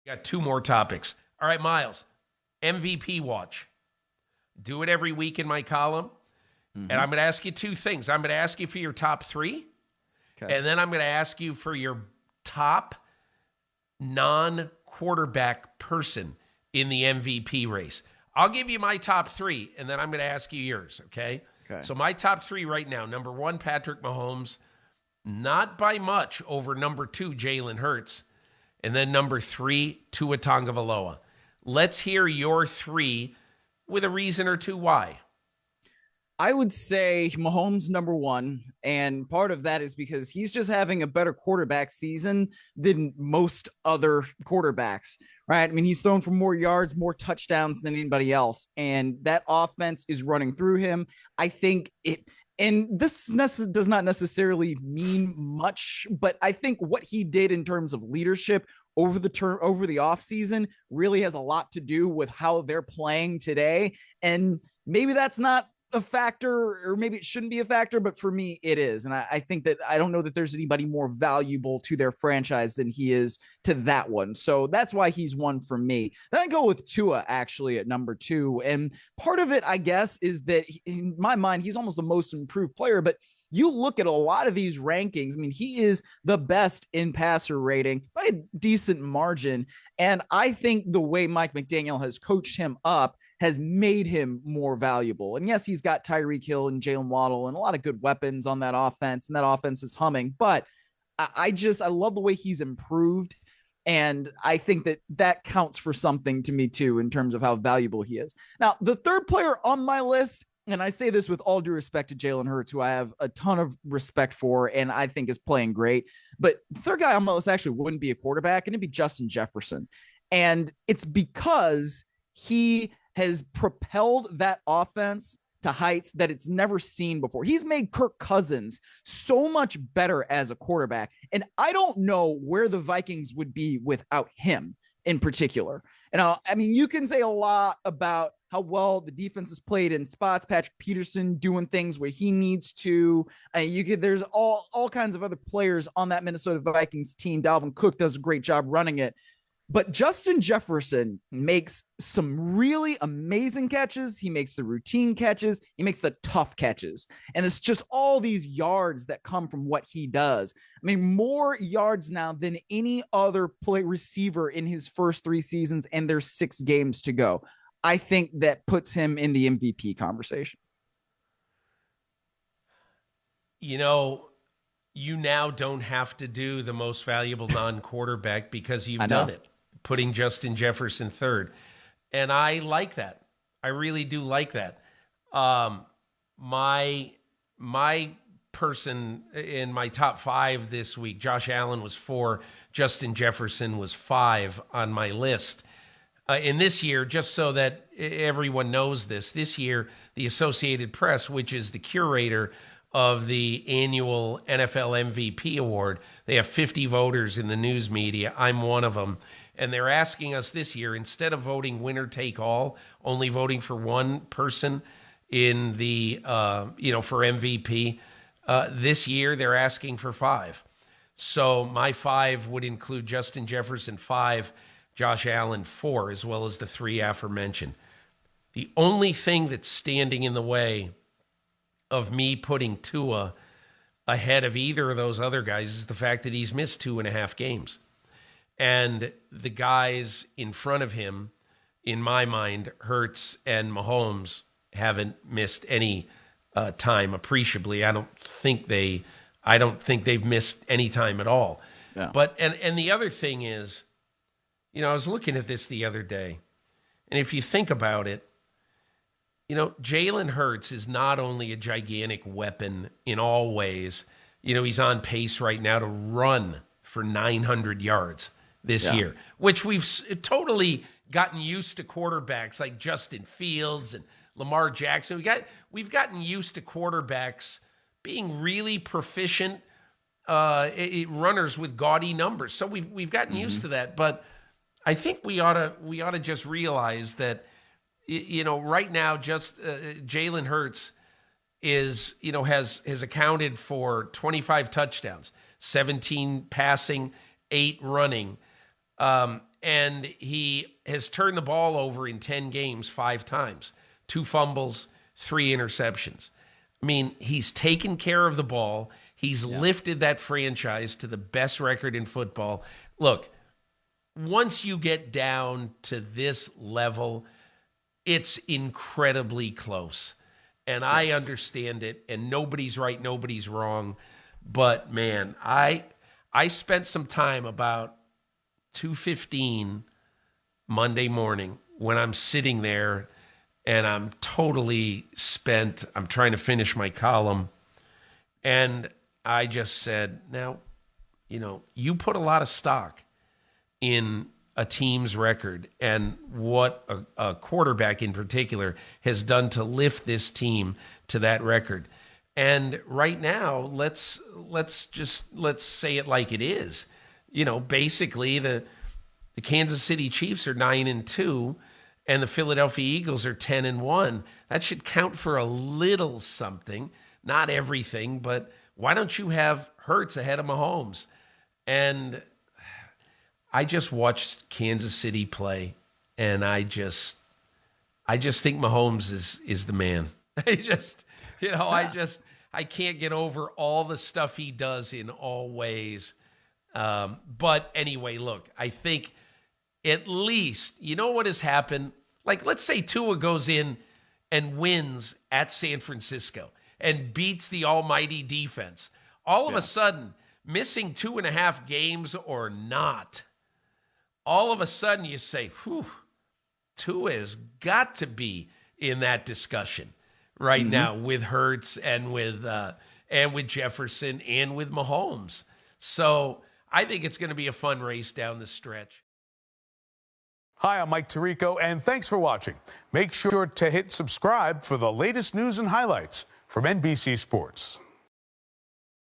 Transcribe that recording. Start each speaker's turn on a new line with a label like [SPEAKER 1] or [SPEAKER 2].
[SPEAKER 1] Got two more topics. All right, Miles, MVP watch. Do it every week in my column. And I'm going to ask you two things. I'm going to ask you for your top three.
[SPEAKER 2] Okay.
[SPEAKER 1] And then I'm going to ask you for your top non-quarterback person in the MVP race. I'll give you my top three, and then I'm going to ask you yours, okay?
[SPEAKER 2] Okay.
[SPEAKER 1] So my top three right now, number one, Patrick Mahomes, not by much over number two, Jalen Hurts. And then number three, Tua Tagovailoa. Let's hear your three with a reason or two why.
[SPEAKER 2] I would say Mahomes number one, and part of that is because he's just having a better quarterback season than most other quarterbacks, right? I mean, he's thrown for more yards, more touchdowns than anybody else, and that offense is running through him. I think it, and this does not necessarily mean much, but I think what he did in terms of leadership over the offseason really has a lot to do with how they're playing today. And maybe that's not a factor, or maybe it shouldn't be a factor, but for me it is. And I think that I don't know that there's anybody more valuable to their franchise than he is to that one. So that's why he's one for me. Then I go with Tua actually at number two. And part of it, I guess, is that in my mind, he's almost the most improved player, but you look at a lot of these rankings. I mean, he is the best in passer rating by a decent margin. And I think the way Mike McDaniel has coached him up has made him more valuable. And yes, he's got Tyreek Hill and Jalen Waddle and a lot of good weapons on that offense, and that offense is humming. But I love the way he's improved. And I think that counts for something to me too, in terms of how valuable he is. Now, the third player on my list, and I say this with all due respect to Jalen Hurts, who I have a ton of respect for and I think is playing great. But the third guy on my list actually wouldn't be a quarterback, and it'd be Justin Jefferson. And it's because he has propelled that offense to heights that it's never seen before. He's made Kirk Cousins so much better as a quarterback. And I don't know where the Vikings would be without him in particular. And I mean, you can say a lot about how well the defense has played in spots, Patrick Peterson doing things where he needs to. There's all kinds of other players on that Minnesota Vikings team. Dalvin Cook does a great job running it. But Justin Jefferson makes some really amazing catches. He makes the routine catches. He makes the tough catches. And it's just all these yards that come from what he does. I mean, more yards now than any other receiver in his first 3 seasons, and there's 6 games to go. I think that puts him in the MVP conversation.
[SPEAKER 1] You know, you now don't have to do the most valuable non-quarterback because you've done it, putting Justin Jefferson third. And I like that. I really do like that. My person in my top 5 this week, Josh Allen was 4, Justin Jefferson was 5 on my list. In this year, just so that everyone knows this year, the Associated Press, which is the curator of the annual NFL MVP award, they have 50 voters in the news media. I'm one of them. And they're asking us this year, instead of voting winner take all, only voting for one person in the, for MVP, this year they're asking for 5. So my 5 would include Justin Jefferson 5, Josh Allen 4, as well as the 3 aforementioned. The only thing that's standing in the way of me putting Tua ahead of either of those other guys is the fact that he's missed 2.5 games. And the guys in front of him, in my mind, Hurts and Mahomes, haven't missed any time appreciably. I don't think they've missed any time at all. Yeah. But and the other thing is, I was looking at this the other day, and if you think about it, Jalen Hurts is not only a gigantic weapon in all ways. He's on pace right now to run for 900 yards this year, which we've totally gotten used to quarterbacks like Justin Fields and Lamar Jackson. We've gotten used to quarterbacks being really proficient runners with gaudy numbers. So we've gotten used to that, but I think we ought to just realize that, right now, just Jalen Hurts is, has accounted for 25 touchdowns, 17 passing, 8 running. And he has turned the ball over in 10 games 5 times, 2 fumbles, 3 interceptions. I mean, he's taken care of the ball. He's lifted that franchise to the best record in football. Look, once you get down to this level, it's incredibly close. And I understand it, and nobody's right, nobody's wrong. But, man, I spent some time about 2:15 Monday morning when I'm sitting there and I'm totally spent. I'm trying to finish my column. And I just said, now, you put a lot of stock in a team's record and what a quarterback in particular has done to lift this team to that record. And right now, let's say it like it is. Basically the Kansas City Chiefs are 9-2 and the Philadelphia Eagles are 10-1. That should count for a little something, not everything, but why don't you have Hurts ahead of Mahomes? And I just watched Kansas City play, and I just think Mahomes is the man. I can't get over all the stuff he does in all ways. But anyway, look, I think at least, what has happened? Like, let's say Tua goes in and wins at San Francisco and beats the almighty defense. All of a sudden, missing 2.5 games or not, all of a sudden you say, whew, Tua has got to be in that discussion right now with Hurts and with Jefferson and with Mahomes. So I think it's going to be a fun race down the stretch.
[SPEAKER 3] Hi, I'm Mike Tirico, and thanks for watching. Make sure to hit subscribe for the latest news and highlights from NBC Sports.